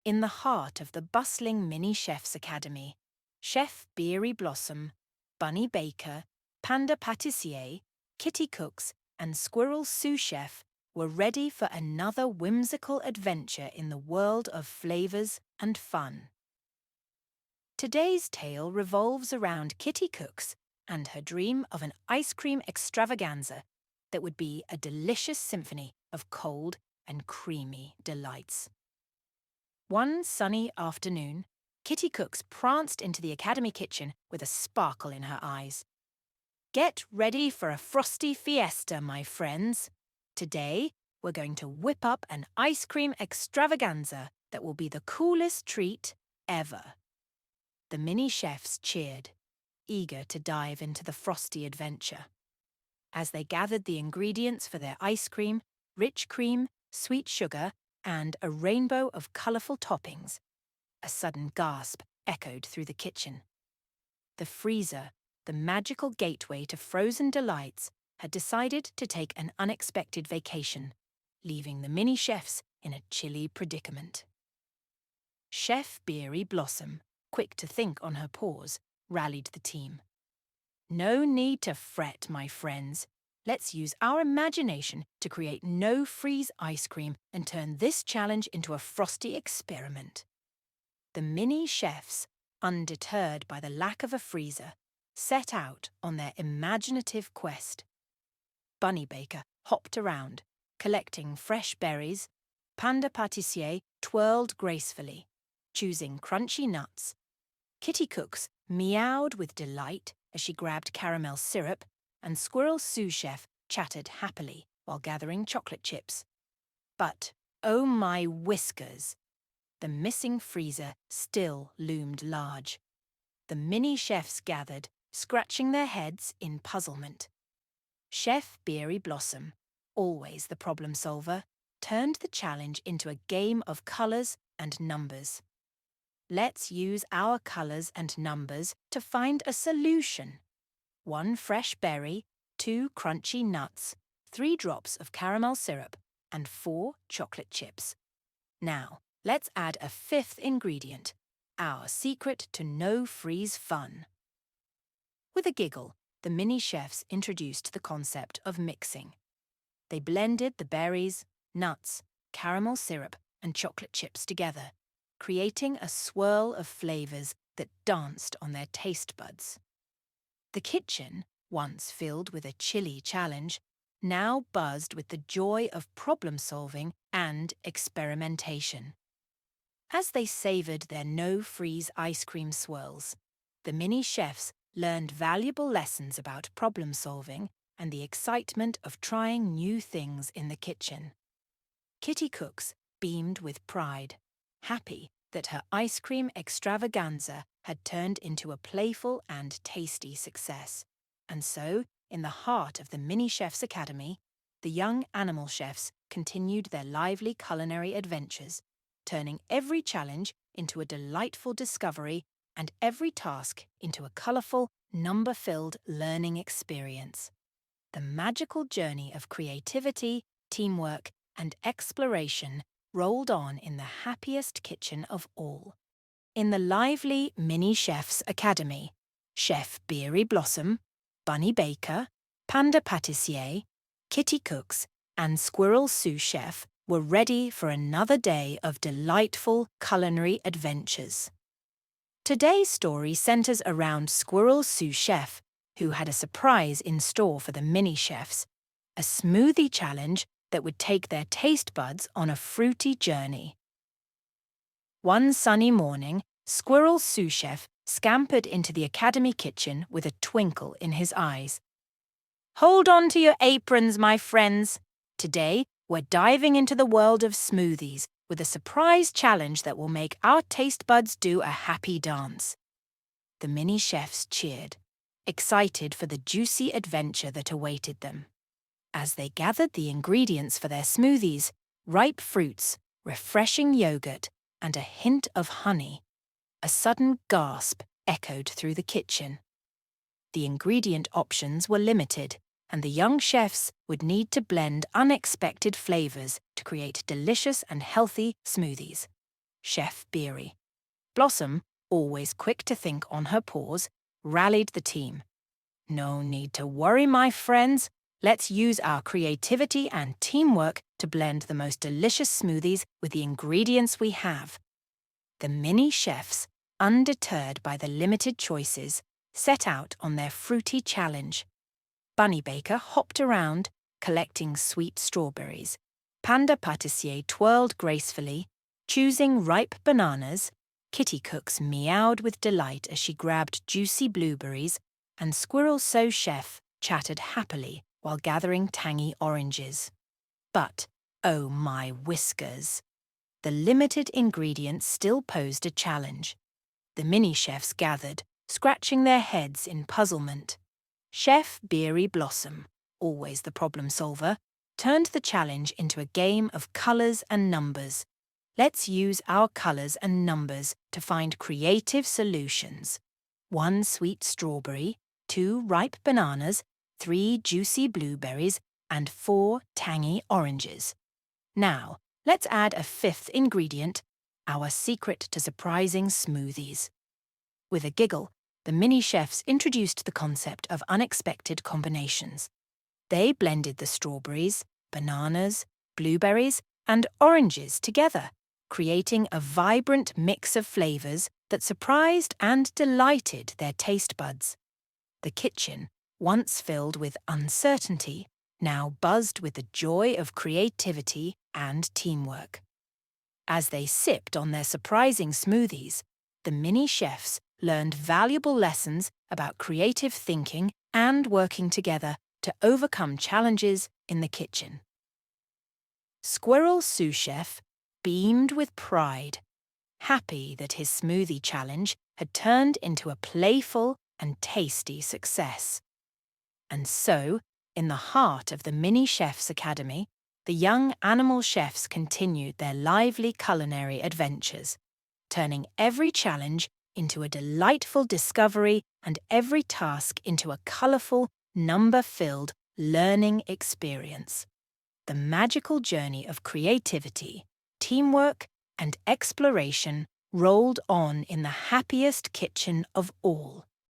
In the heart of the bustling Mini Chef's Academy, Chef Beary Blossom, Bunny Baker, Panda Patissier, Kitty Cooks, and Squirrel Sous Chef were ready for another whimsical adventure in the world of flavours and fun. Today's tale revolves around Kitty Cooks and her dream of an ice cream extravaganza that would be a delicious symphony of cold and creamy delights. One sunny afternoon, Kitty Cooks pranced into the academy kitchen with a sparkle in her eyes. "Get ready for a frosty fiesta, my friends. Today, we're going to whip up an ice cream extravaganza that will be the coolest treat ever." The mini chefs cheered, eager to dive into the frosty adventure. As they gathered the ingredients for their ice cream, rich cream, sweet sugar, and a rainbow of colourful toppings, a sudden gasp echoed through the kitchen. The freezer, the magical gateway to frozen delights, had decided to take an unexpected vacation, leaving the mini chefs in a chilly predicament. Chef Beary Blossom, quick to think on her paws, rallied the team. "No need to fret, my friends. Let's use our imagination to create no-freeze ice cream and turn this challenge into a frosty experiment." The mini chefs, undeterred by the lack of a freezer, set out on their imaginative quest. Bunny Baker hopped around, collecting fresh berries. Panda Patissier twirled gracefully, choosing crunchy nuts. Kitty Cooks meowed with delight as she grabbed caramel syrup, and Squirrel Sous Chef chattered happily while gathering chocolate chips. But, oh my whiskers! The missing freezer still loomed large. The mini chefs gathered, scratching their heads in puzzlement. Chef Beary Blossom, always the problem solver, turned the challenge into a game of colours and numbers. "Let's use our colours and numbers to find a solution. 1 fresh berry, 2 crunchy nuts, 3 drops of caramel syrup, and 4 chocolate chips. Now, let's add a 5th ingredient, our secret to no-freeze fun." With a giggle, the mini chefs introduced the concept of mixing. They blended the berries, nuts, caramel syrup, and chocolate chips together, creating a swirl of flavours that danced on their taste buds. The kitchen, once filled with a chilly challenge, now buzzed with the joy of problem-solving and experimentation. As they savoured their no-freeze ice cream swirls, the mini chefs learned valuable lessons about problem-solving and the excitement of trying new things in the kitchen. Kitty Cooks beamed with pride, happy that her ice cream extravaganza had turned into a playful and tasty success. And so, in the heart of the Mini Chef's Academy, the young animal chefs continued their lively culinary adventures, turning every challenge into a delightful discovery and every task into a colourful, number-filled learning experience. The magical journey of creativity, teamwork, and exploration rolled on in the happiest kitchen of all. In the lively Mini Chef's Academy, Chef Beary Blossom, Bunny Baker, Panda Patissier, Kitty Cooks, and Squirrel Sous Chef were ready for another day of delightful culinary adventures. Today's story centres around Squirrel Sous Chef, who had a surprise in store for the mini chefs, a smoothie challenge that would take their taste buds on a fruity journey. One sunny morning, Squirrel Sous Chef scampered into the academy kitchen with a twinkle in his eyes. "Hold on to your aprons, my friends. Today, we're diving into the world of smoothies with a surprise challenge that will make our taste buds do a happy dance." The mini chefs cheered, excited for the juicy adventure that awaited them. As they gathered the ingredients for their smoothies, ripe fruits, refreshing yogurt, and a hint of honey, a sudden gasp echoed through the kitchen. The ingredient options were limited, and the young chefs would need to blend unexpected flavours to create delicious and healthy smoothies. Chef Beary. Blossom, always quick to think on her paws, rallied the team. No need to worry, my friends. Let's use our creativity and teamwork to blend the most delicious smoothies with the ingredients we have. The mini chefs, undeterred by the limited choices, set out on their fruity challenge. Bunny Baker hopped around, collecting sweet strawberries. Panda Patissier twirled gracefully, choosing ripe bananas. Kitty Cooks meowed with delight as she grabbed juicy blueberries, and Squirrel Sous Chef chattered happily while gathering tangy oranges. But, oh my whiskers! The limited ingredients still posed a challenge. The mini-chefs gathered, scratching their heads in puzzlement. Chef Beary Blossom, always the problem solver, turned the challenge into a game of colours and numbers. Let's use our colours and numbers to find creative solutions. 1 sweet strawberry, 2 ripe bananas, 3 juicy blueberries, and 4 tangy oranges. Now, let's add a 5th ingredient, our secret to surprising smoothies. With a giggle, the mini-chefs introduced the concept of unexpected combinations. They blended the strawberries, bananas, blueberries, and oranges together, creating a vibrant mix of flavours that surprised and delighted their taste buds. The kitchen, once filled with uncertainty, now buzzed with the joy of creativity and teamwork. As they sipped on their surprising smoothies, the mini-chefs learned valuable lessons about creative thinking and working together to overcome challenges in the kitchen. Squirrel Sous Chef beamed with pride, happy that his smoothie challenge had turned into a playful and tasty success. And so, in the heart of the Mini Chefs Academy, the young animal chefs continued their lively culinary adventures, turning every challenge into a delightful discovery and every task into a colourful, number-filled learning experience. The magical journey of creativity, teamwork, and exploration rolled on in the happiest kitchen of all.